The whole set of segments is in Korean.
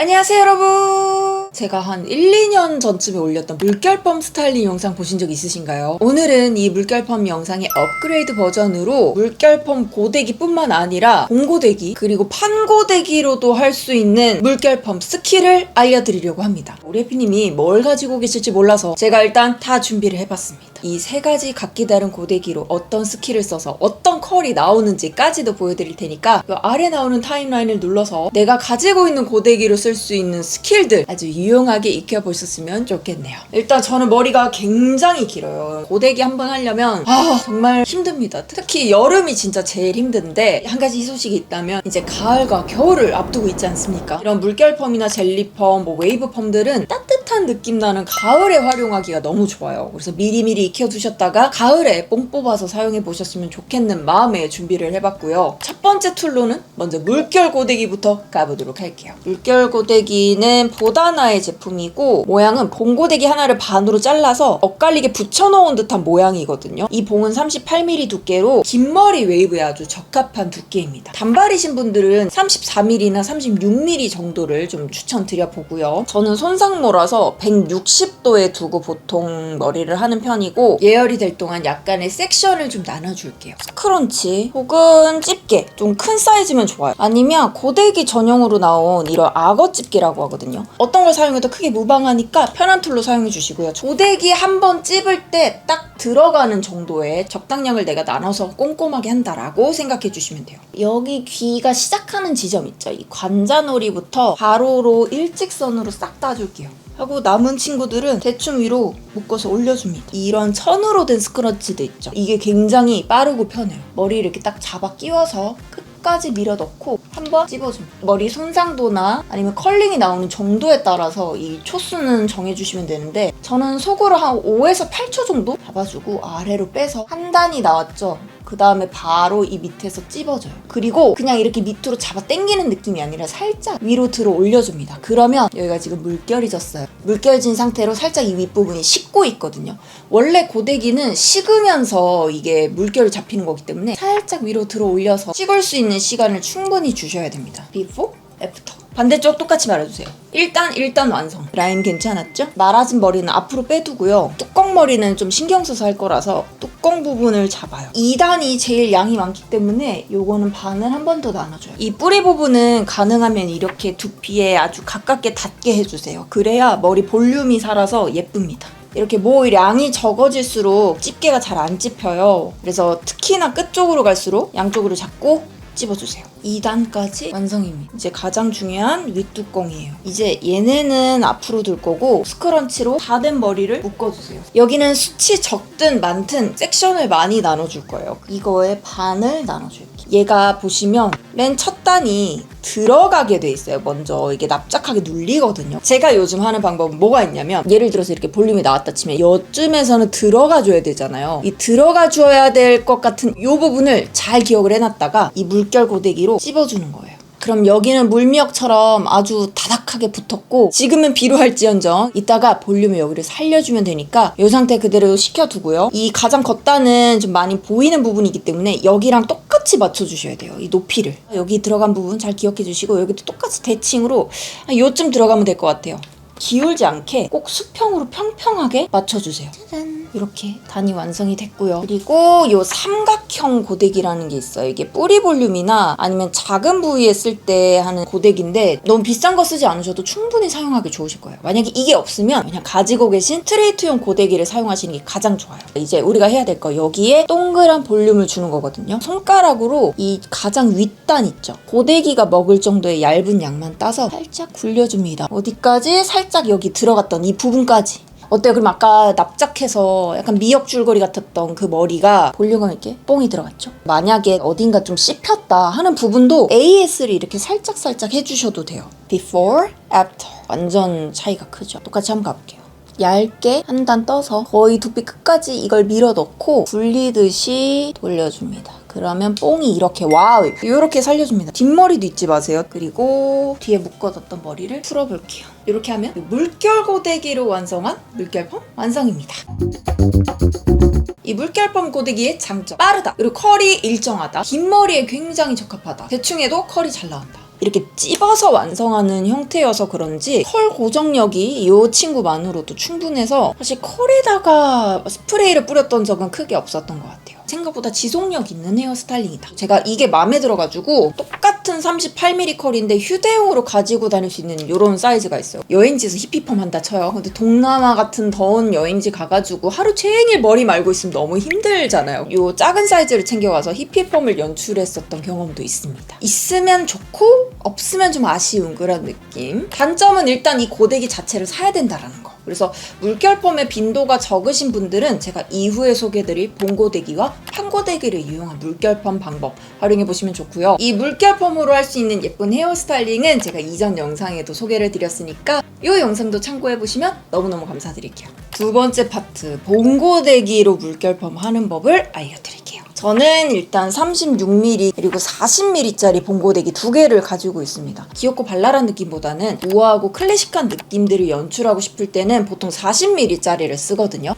안녕하세요 여러분. 제가 한 1, 2년 전쯤에 올렸던 물결펌 스타일링 영상 보신 적 있으신가요? 오늘은 이 물결펌 영상의 업그레이드 버전으로 물결펌 고데기 뿐만 아니라 봉고데기 그리고 판고데기로도 할 수 있는 물결펌 스킬을 알려드리려고 합니다. 우리 해피님이 뭘 가지고 계실지 몰라서 제가 일단 다 준비를 해봤습니다. 이 세 가지 각기 다른 고데기로 어떤 스킬을 써서 어떤 컬이 나오는지까지도 보여드릴 테니까 이 아래 나오는 타임라인을 눌러서 내가 가지고 있는 고데기로 쓸 수 있는 스킬들 아주 유용하게 익혀보셨으면 좋겠네요. 일단 저는 머리가 굉장히 길어요. 고데기 한번 하려면 정말 힘듭니다. 특히 여름이 진짜 제일 힘든데 한 가지 희소식이 있다면 이제 가을과 겨울을 앞두고 있지 않습니까? 이런 물결펌이나 젤리펌, 웨이브 펌들은 따뜻한 느낌 나는 가을에 활용하기가 너무 좋아요. 그래서 미리미리 익혀두셨다가 가을에 뽕 뽑아서 사용해 보셨으면 좋겠는 마음에 준비를 해봤고요. 첫 번째 툴로는 먼저 물결 고데기부터 까보도록 할게요. 물결 고데기는 보다나의 제품이고 모양은 봉고데기 하나를 반으로 잘라서 엇갈리게 붙여놓은 듯한 모양이거든요. 이 봉은 38mm 두께로 긴 머리 웨이브에 아주 적합한 두께입니다. 단발이신 분들은 34mm나 36mm 정도를 좀 추천드려보고요. 저는 손상모라서 160도에 두고 보통 머리를 하는 편이고 예열이 될 동안 약간의 섹션을 좀 나눠줄게요. 스크런치 혹은 집게 좀 큰 사이즈면 좋아요. 아니면 고데기 전용으로 나온 이런 악어 집게라고 하거든요. 어떤 걸 사용해도 크게 무방하니까 편한 툴로 사용해 주시고요. 고데기 한 번 찝을 때 딱 들어가는 정도의 적당량을 내가 나눠서 꼼꼼하게 한다라고 생각해 주시면 돼요. 여기 귀가 시작하는 지점 있죠? 이 관자놀이부터 가로로 일직선으로 싹 따줄게요. 하고 남은 친구들은 대충 위로 묶어서 올려줍니다. 이런 천으로 된 스크런치도 있죠. 이게 굉장히 빠르고 편해요. 머리를 이렇게 딱 잡아 끼워서 끝까지 밀어 넣고 한번 찝어줍니다. 머리 손상도나 아니면 컬링이 나오는 정도에 따라서 이 초수는 정해주시면 되는데 저는 속으로 한 5에서 8초 정도 잡아주고 아래로 빼서 한 단이 나왔죠. 그 다음에 바로 이 밑에서 찝어줘요. 그리고 그냥 이렇게 밑으로 잡아 당기는 느낌이 아니라 살짝 위로 들어 올려줍니다. 그러면 여기가 지금 물결이 졌어요. 물결 진 상태로 살짝 이 윗부분이 식고 있거든요. 원래 고데기는 식으면서 이게 물결이 잡히는 거기 때문에 살짝 위로 들어 올려서 식을 수 있는 시간을 충분히 주셔야 됩니다. Before, After. 반대쪽 똑같이 말아주세요. 일단 완성. 라인 괜찮았죠? 말아진 머리는 앞으로 빼두고요. 뚜껑 머리는 좀 신경 써서 할 거라서 뚜껑 부분을 잡아요. 2단이 제일 양이 많기 때문에 요거는 반을 한 번 더 나눠줘요. 이 뿌리 부분은 가능하면 이렇게 두피에 아주 가깝게 닿게 해주세요. 그래야 머리 볼륨이 살아서 예쁩니다. 이렇게 모양이 적어질수록 집게가 잘 안 찝혀요. 그래서 특히나 끝쪽으로 갈수록 양쪽으로 잡고 찝어주세요. 2단까지 완성입니다. 이제 가장 중요한 윗뚜껑이에요. 이제 얘네는 앞으로 둘 거고 스크런치로 다 된 머리를 묶어주세요. 여기는 수치 적든 많든 섹션을 많이 나눠줄 거예요. 이거에 반을 나눠줄게요. 얘가 보시면 맨 첫 단이 들어가게 돼 있어요. 먼저 이게 납작하게 눌리거든요. 제가 요즘 하는 방법은 뭐가 있냐면 예를 들어서 이렇게 볼륨이 나왔다 치면 요쯤에서는 들어가 줘야 되잖아요. 이 들어가 줘야 될 것 같은 이 부분을 잘 기억을 해놨다가 이 물결 고데기로 찝어주는 거예요. 그럼 여기는 물미역처럼 아주 다닥하게 붙었고 지금은 비루할지언정 이따가 볼륨을 여기를 살려주면 되니까 이 상태 그대로 식혀두고요. 이 가장 겉단은 좀 많이 보이는 부분이기 때문에 여기랑 똑같이 맞춰주셔야 돼요. 이 높이를. 여기 들어간 부분 잘 기억해 주시고 여기도 똑같이 대칭으로 요쯤 들어가면 될 것 같아요. 기울지 않게 꼭 수평으로 평평하게 맞춰주세요. 짜잔! 이렇게 단이 완성이 됐고요. 그리고 요 삼각형 고데기라는 게 있어요. 이게 뿌리 볼륨이나 아니면 작은 부위에 쓸 때 하는 고데기인데 너무 비싼 거 쓰지 않으셔도 충분히 사용하기 좋으실 거예요. 만약에 이게 없으면 그냥 가지고 계신 스트레이트용 고데기를 사용하시는 게 가장 좋아요. 이제 우리가 해야 될 거 여기에 동그란 볼륨을 주는 거거든요. 손가락으로 이 가장 윗단 있죠? 고데기가 먹을 정도의 얇은 양만 따서 살짝 굴려줍니다. 어디까지? 살짝 여기 들어갔던 이 부분까지. 어때요? 그럼 아까 납작해서 약간 미역 줄거리 같았던 그 머리가 볼륨감 있게 뽕이 들어갔죠? 만약에 어딘가 좀 씹혔다 하는 부분도 AS를 이렇게 살짝 해주셔도 돼요. Before, After. 완전 차이가 크죠? 똑같이 한번 가볼게요. 얇게 한 단 떠서 거의 두피 끝까지 이걸 밀어 넣고 굴리듯이 돌려줍니다. 그러면 뽕이 이렇게 와우 이렇게 살려줍니다. 뒷머리도 잊지 마세요. 그리고 뒤에 묶어뒀던 머리를 풀어볼게요. 이렇게 하면 물결 고데기로 완성한 물결펌 완성입니다. 이 물결펌 고데기의 장점 빠르다 그리고 컬이 일정하다 긴 머리에 굉장히 적합하다 대충 해도 컬이 잘 나온다 이렇게 찝어서 완성하는 형태여서 그런지 컬 고정력이 이 친구만으로도 충분해서 사실 컬에다가 스프레이를 뿌렸던 적은 크게 없었던 것 같아요. 생각보다 지속력 있는 헤어 스타일링이다. 제가 이게 마음에 들어가지고 똑같은 38mm 컬인데 휴대용으로 가지고 다닐 수 있는 이런 사이즈가 있어요. 여행지에서 히피펌 한다 쳐요. 근데 동남아 같은 더운 여행지 가가지고 하루 종일 머리 말고 있으면 너무 힘들잖아요. 이 작은 사이즈를 챙겨가서 히피펌을 연출했었던 경험도 있습니다. 있으면 좋고 없으면 좀 아쉬운 그런 느낌. 단점은 일단 이 고데기 자체를 사야 된다라는 거. 그래서 물결펌의 빈도가 적으신 분들은 제가 이후에 소개해드릴 본고데기와 판고데기를 이용한 물결펌 방법 활용해보시면 좋고요. 이 물결펌으로 할 수 있는 예쁜 헤어 스타일링은 제가 이전 영상에도 소개를 드렸으니까 이 영상도 참고해보시면 너무너무 감사드릴게요. 두 번째 파트, 본고데기로 물결펌 하는 법을 알려드릴게요. 저는 일단 36mm 그리고 40mm짜리 본고데기 두 개를 가지고 있습니다. 귀엽고 발랄한 느낌보다는 우아하고 클래식한 느낌들을 연출하고 싶을 때는 보통 40mm짜리를 쓰거든요.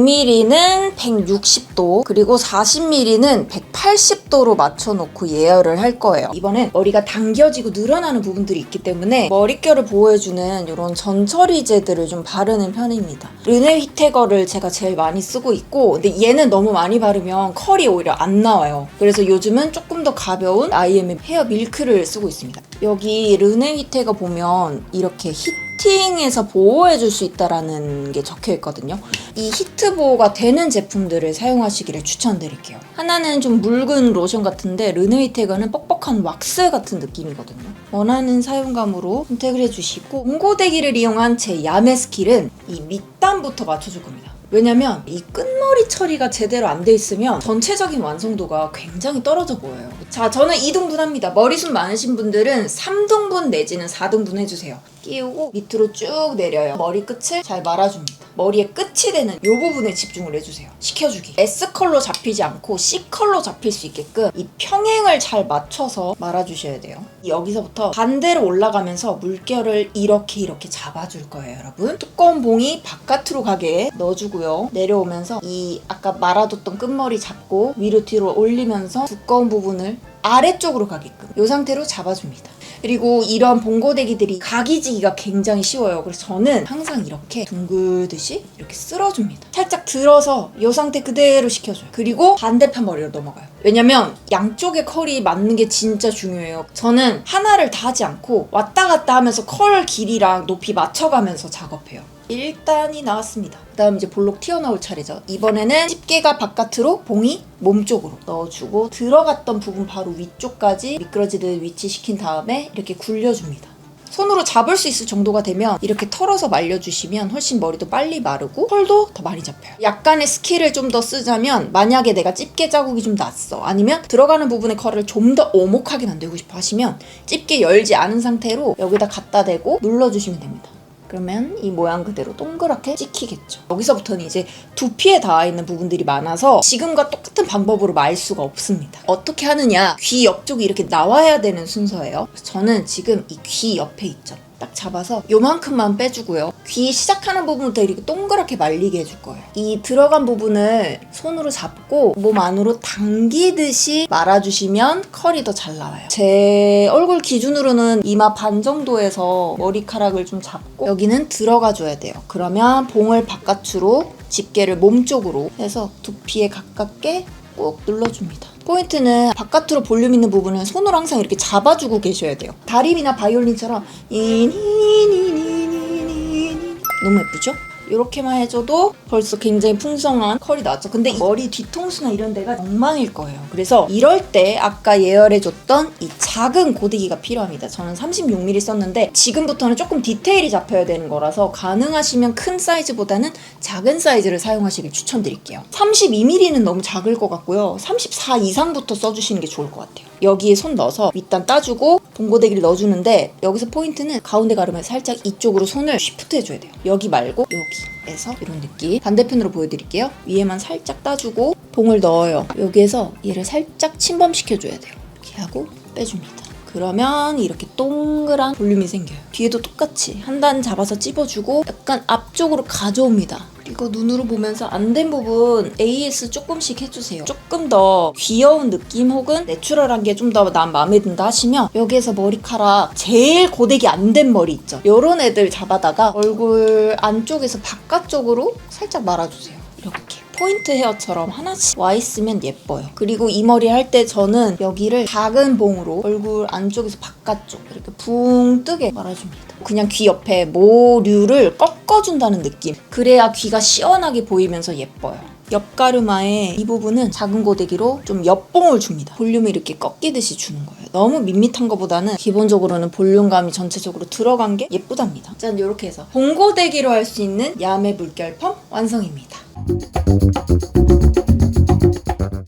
36mm는 160도 그리고 40mm는 180도로 맞춰놓고 예열을 할 거예요. 이번엔 머리가 당겨지고 늘어나는 부분들이 있기 때문에 머릿결을 보호해주는 이런 전처리제들을 좀 바르는 편입니다. 르네 휘테거를 제가 제일 많이 쓰고 있고 근데 얘는 너무 많이 바르면 컬이 오히려 안 나와요. 그래서 요즘은 조금 더 가벼운 IM의 헤어 밀크를 쓰고 있습니다. 여기 르네 휘테거 보면 이렇게 히팅해서 보호해줄 수 있다는 게 적혀 있거든요. 이 히트 보호가 되는 제품들을 사용하시기를 추천드릴게요. 하나는 좀 묽은 로션 같은데 르네 휘테거는 뻑뻑한 왁스 같은 느낌이거든요. 원하는 사용감으로 선택을 해주시고 본고데기를 이용한 제 야매 스킬은 이 밑단부터 맞춰줄 겁니다. 왜냐면 이 끝머리 처리가 제대로 안 돼 있으면 전체적인 완성도가 굉장히 떨어져 보여요. 자, 저는 2등분 합니다. 머리숱 많으신 분들은 3등분 내지는 4등분 해주세요. 끼우고 밑으로 쭉 내려요. 머리 끝을 잘 말아줍니다. 머리의 끝이 되는 이 부분에 집중을 해주세요. 식혀주기. S컬로 잡히지 않고 C컬로 잡힐 수 있게끔 이 평행을 잘 맞춰서 말아주셔야 돼요. 여기서부터 반대로 올라가면서 물결을 이렇게 잡아줄 거예요, 여러분. 두꺼운 봉이 바깥으로 가게 넣어주고요. 내려오면서 이 아까 말아뒀던 끝머리 잡고 위로 뒤로 올리면서 두꺼운 부분을 아래쪽으로 가게끔 이 상태로 잡아줍니다. 그리고 이런 본고데기들이 각이지기가 굉장히 쉬워요. 그래서 저는 항상 이렇게 둥글듯이 이렇게 쓸어줍니다. 살짝 들어서 이 상태 그대로 식혀줘요. 그리고 반대편 머리로 넘어가요. 왜냐면 양쪽의 컬이 맞는 게 진짜 중요해요. 저는 하나를 다 하지 않고 왔다 갔다 하면서 컬 길이랑 높이 맞춰가면서 작업해요. 1단이 나왔습니다. 그 다음 이제 볼록 튀어나올 차례죠. 이번에는 집게가 바깥으로, 봉이 몸쪽으로 넣어주고 들어갔던 부분 바로 위쪽까지 미끄러지듯 위치시킨 다음에 이렇게 굴려줍니다. 손으로 잡을 수 있을 정도가 되면 이렇게 털어서 말려주시면 훨씬 머리도 빨리 마르고 컬도 더 많이 잡혀요. 약간의 스킬을 좀 더 쓰자면 만약에 내가 집게 자국이 좀 났어 아니면 들어가는 부분의 컬을 좀 더 오목하게 만들고 싶어 하시면 집게 열지 않은 상태로 여기다 갖다 대고 눌러주시면 됩니다. 그러면 이 모양 그대로 동그랗게 찍히겠죠. 여기서부터는 이제 두피에 닿아있는 부분들이 많아서 지금과 똑같은 방법으로 말 수가 없습니다. 어떻게 하느냐, 귀 옆쪽이 이렇게 나와야 되는 순서예요. 저는 지금 이 귀 옆에 있죠. 딱 잡아서 요만큼만 빼주고요. 귀 시작하는 부분부터 이렇게 동그랗게 말리게 해줄 거예요. 이 들어간 부분을 손으로 잡고 몸 안으로 당기듯이 말아주시면 컬이 더 잘 나와요. 제 얼굴 기준으로는 이마 반 정도에서 머리카락을 좀 잡고 여기는 들어가 줘야 돼요. 그러면 봉을 바깥으로 집게를 몸쪽으로 해서 두피에 가깝게 꾹 눌러줍니다. 포인트는 바깥으로 볼륨 있는 부분은 손으로 항상 이렇게 잡아주고 계셔야 돼요. 다림이나 바이올린처럼 너무 예쁘죠? 이렇게만 해줘도 벌써 굉장히 풍성한 컬이 나왔죠. 근데 이 머리 뒤통수나 이런 데가 엉망일 거예요. 그래서 이럴 때 아까 예열해줬던 이 작은 고데기가 필요합니다. 저는 36mm 썼는데 지금부터는 조금 디테일이 잡혀야 되는 거라서 가능하시면 큰 사이즈보다는 작은 사이즈를 사용하시길 추천드릴게요. 32mm는 너무 작을 것 같고요. 34 이상부터 써주시는 게 좋을 것 같아요. 여기에 손 넣어서 윗단 따주고 본고데기를 넣어주는데 여기서 포인트는 가운데 가르면 살짝 이쪽으로 손을 쉬프트 해줘야 돼요. 여기 말고 여기에서 이런 느낌. 반대편으로 보여드릴게요. 위에만 살짝 따주고 봉을 넣어요. 여기에서 얘를 살짝 침범시켜줘야 돼요. 이렇게 하고 빼줍니다. 그러면 이렇게 동그란 볼륨이 생겨요. 뒤에도 똑같이 한 단 잡아서 찝어주고 약간 앞쪽으로 가져옵니다. 이거 눈으로 보면서 안 된 부분 AS 조금씩 해주세요. 조금 더 귀여운 느낌 혹은 내추럴한 게 좀 더 난 마음에 든다 하시면 여기에서 머리카락 제일 고데기 안 된 머리 있죠? 요런 애들 잡아다가 얼굴 안쪽에서 바깥쪽으로 살짝 말아주세요. 이렇게. 포인트 헤어처럼 하나씩 와 있으면 예뻐요. 그리고 이 머리 할 때 저는 여기를 작은 봉으로 얼굴 안쪽에서 바깥쪽 이렇게 붕 뜨게 말아줍니다. 그냥 귀 옆에 모류를 꺾어준다는 느낌. 그래야 귀가 시원하게 보이면서 예뻐요. 옆가르마의 이 부분은 작은 고데기로 좀 옆봉을 줍니다. 볼륨을 이렇게 꺾이듯이 주는 거예요. 너무 밋밋한 것보다는 기본적으로는 볼륨감이 전체적으로 들어간 게 예쁘답니다. 짠, 이렇게 해서 봉고데기로 할 수 있는 야매 물결 펌 완성입니다.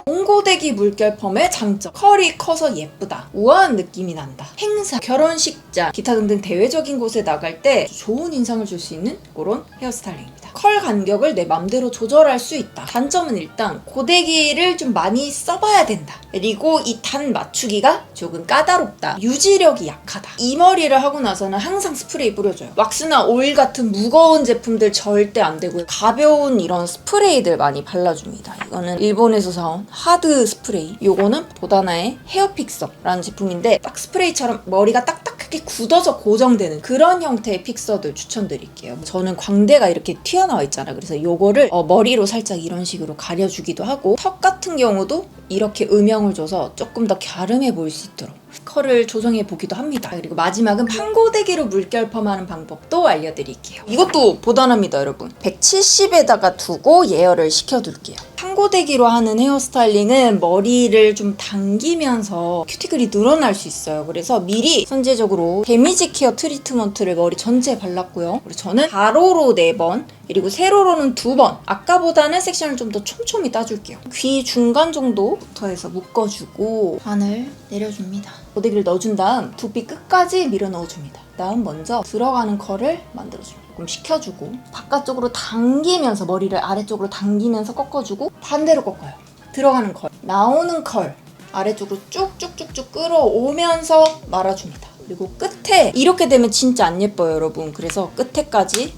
봉고데기 물결 펌의 장점. 컬이 커서 예쁘다. 우아한 느낌이 난다. 행사, 결혼식장, 기타 등등 대외적인 곳에 나갈 때 좋은 인상을 줄 수 있는 그런 헤어스타일링입니다. 컬 간격을 내 맘대로 조절할 수 있다. 단점은 일단 고데기를 좀 많이 써봐야 된다. 그리고 이 단 맞추기가 조금 까다롭다. 유지력이 약하다. 이 머리를 하고 나서는 항상 스프레이 뿌려줘요. 왁스나 오일 같은 무거운 제품들 절대 안 되고요. 가벼운 이런 스프레이들 많이 발라줍니다. 이거는 일본에서 사온 하드 스프레이. 요거는 보다나의 헤어픽서라는 제품인데 딱 스프레이처럼 머리가 딱딱하게 굳어서 고정되는 그런 형태의 픽서들 추천드릴게요. 저는 광대가 이렇게 튀어나와 있잖아요. 그래서 요거를 머리로 살짝 이런 식으로 가려주기도 하고, 턱 같은 경우도 이렇게 음영을 줘서 조금 더 갸름해 보일 수 있도록 컬을 조정해 보기도 합니다. 그리고 마지막은 판고데기로 물결 펌하는 방법도 알려드릴게요. 이것도 보단합니다, 여러분. 170에다가 두고 예열을 시켜둘게요. 판고데기로 하는 헤어스타일링은 머리를 좀 당기면서 큐티클이 늘어날 수 있어요. 그래서 미리 선제적으로 데미지 케어 트리트먼트를 머리 전체에 발랐고요. 그리고 저는 가로로 4번, 그리고 세로로는 2번. 아까보다는 섹션을 좀 더 촘촘히 따줄게요. 귀 중간 정도부터 해서 묶어주고 반을 내려줍니다. 고데기를 넣어준 다음 두피 끝까지 밀어 넣어줍니다. 다음 먼저 들어가는 컬을 만들어줍니다. 조금 식혀주고 바깥쪽으로 당기면서 머리를 아래쪽으로 당기면서 꺾어주고 반대로 꺾어요. 들어가는 컬, 나오는 컬 아래쪽으로 쭉쭉쭉쭉 끌어오면서 말아줍니다. 그리고 끝에 이렇게 되면 진짜 안 예뻐요, 여러분. 그래서 끝에까지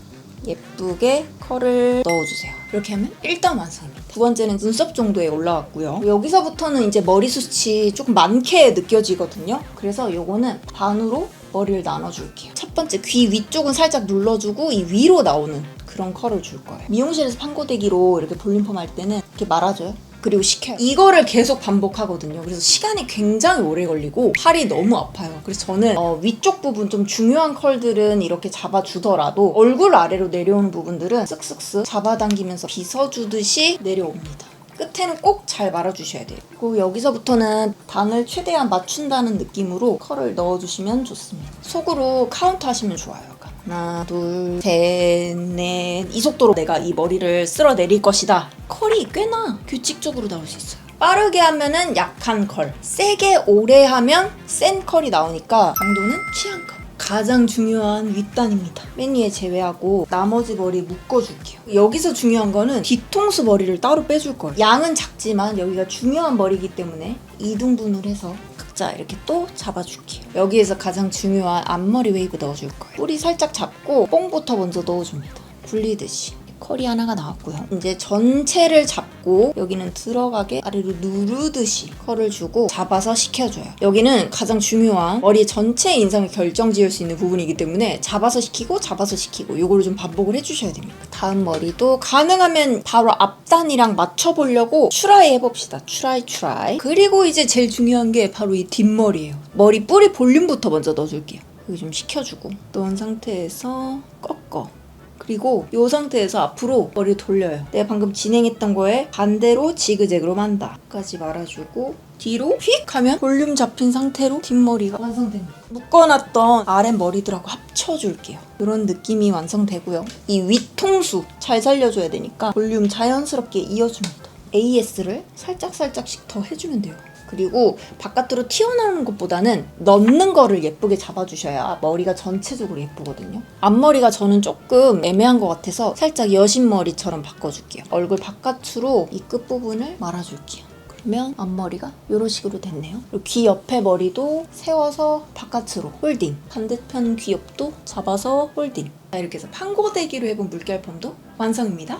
예쁘게 컬을 넣어주세요. 이렇게 하면 1단 완성입니다. 두 번째는 눈썹 정도에 올라왔고요. 여기서부터는 이제 머리숱이 조금 많게 느껴지거든요. 그래서 요거는 반으로 머리를 나눠줄게요. 첫 번째 귀 위쪽은 살짝 눌러주고 이 위로 나오는 그런 컬을 줄 거예요. 미용실에서 판고데기로 이렇게 볼륨펌 할 때는 이렇게 말아줘요. 그리고 식혀요. 이거를 계속 반복하거든요. 그래서 시간이 굉장히 오래 걸리고 팔이 너무 아파요. 그래서 저는 위쪽 부분 좀 중요한 컬들은 이렇게 잡아주더라도 얼굴 아래로 내려오는 부분들은 쓱쓱쓱 잡아당기면서 빗어주듯이 내려옵니다. 끝에는 꼭 잘 말아주셔야 돼요. 그리고 여기서부터는 반을 최대한 맞춘다는 느낌으로 컬을 넣어주시면 좋습니다. 속으로 카운트 하시면 좋아요. 하나, 둘, 셋, 넷. 이 속도로 내가 이 머리를 쓸어내릴 것이다. 컬이 꽤나 규칙적으로 나올 수 있어요. 빠르게 하면은 약한 컬, 세게 오래 하면 센 컬이 나오니까 강도는 취향껏. 가장 중요한 윗단입니다. 맨 위에 제외하고 나머지 머리 묶어줄게요. 여기서 중요한 거는 뒤통수 머리를 따로 빼줄 거예요. 양은 작지만 여기가 중요한 머리이기 때문에 이등분을 해서 각자 이렇게 또 잡아줄게요. 여기에서 가장 중요한 앞머리 웨이브 넣어줄 거예요. 뿌리 살짝 잡고 뽕부터 먼저 넣어줍니다. 굴리듯이. 컬이 하나가 나왔고요. 이제 전체를 잡고 여기는 들어가게 아래로 누르듯이 컬을 주고 잡아서 식혀줘요. 여기는 가장 중요한 머리 전체 인상을 결정지을 수 있는 부분이기 때문에 잡아서 식히고 잡아서 식히고 요거를 좀 반복을 해주셔야 됩니다. 다음 머리도 가능하면 바로 앞단이랑 맞춰보려고 트라이 해봅시다. 트라이. 그리고 이제 제일 중요한 게 바로 이 뒷머리예요. 머리 뿌리 볼륨부터 먼저 넣어줄게요. 여기 좀 식혀주고 넣은 상태에서 꺾어. 그리고 이 상태에서 앞으로 머리를 돌려요. 내가 방금 진행했던 거에 반대로 지그재그로 만다. 까지 말아주고 뒤로 휙 하면 볼륨 잡힌 상태로 뒷머리가 완성됩니다. 묶어놨던 아랫머리들하고 합쳐줄게요. 이런 느낌이 완성되고요. 이 윗통수 잘 살려줘야 되니까 볼륨 자연스럽게 이어줍니다. AS를 살짝씩 더 해주면 돼요. 그리고 바깥으로 튀어나오는 것보다는 넣는 거를 예쁘게 잡아주셔야 머리가 전체적으로 예쁘거든요. 앞머리가 저는 조금 애매한 것 같아서 살짝 여신머리처럼 바꿔줄게요. 얼굴 바깥으로 이 끝부분을 말아줄게요. 보면 앞머리가 이런 식으로 됐네요. 그리고 귀 옆에 머리도 세워서 바깥으로 홀딩. 반대편 귀 옆도 잡아서 홀딩. 이렇게 해서 판고데기로 해본 물결펌도 완성입니다.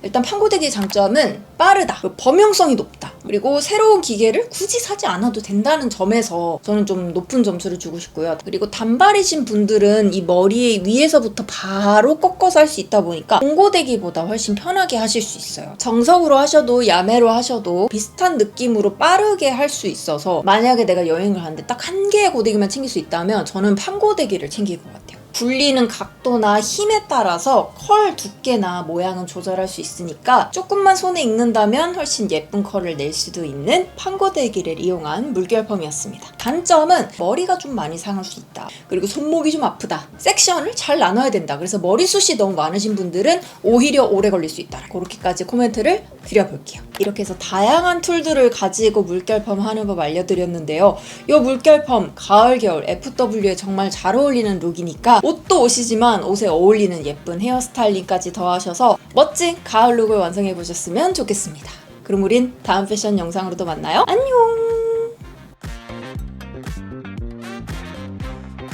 일단 판고데기의 장점은 빠르다, 범용성이 높다, 그리고 새로운 기계를 굳이 사지 않아도 된다는 점에서 저는 좀 높은 점수를 주고 싶고요. 그리고 단발이신 분들은 이 머리 위에서부터 바로 꺾어서 할 수 있다 보니까 공고데기보다 훨씬 편하게 하실 수 있어요. 정석으로 하셔도 야매로 하셔도 비슷한 느낌으로 빠르게 할 수 있어서 만약에 내가 여행을 가는데 딱 한 개의 고데기만 챙길 수 있다면 저는 판고데기를 챙길 것 같아요. 굴리는 각도나 힘에 따라서 컬 두께나 모양은 조절할 수 있으니까 조금만 손에 익는다면 훨씬 예쁜 컬을 낼 수도 있는 판고데기를 이용한 물결펌이었습니다. 단점은 머리가 좀 많이 상할 수 있다. 그리고 손목이 좀 아프다. 섹션을 잘 나눠야 된다. 그래서 머리숱이 너무 많으신 분들은 오히려 오래 걸릴 수 있다. 그렇게까지 코멘트를 드려볼게요. 이렇게 해서 다양한 툴들을 가지고 물결펌 하는 법 알려드렸는데요. 이 물결펌 가을 겨울 FW에 정말 잘 어울리는 룩이니까 옷도 옷이지만 옷에 어울리는 예쁜 헤어스타일링까지 더하셔서 멋진 가을 룩을 완성해보셨으면 좋겠습니다. 그럼 우린 다음 패션 영상으로도 만나요. 안녕!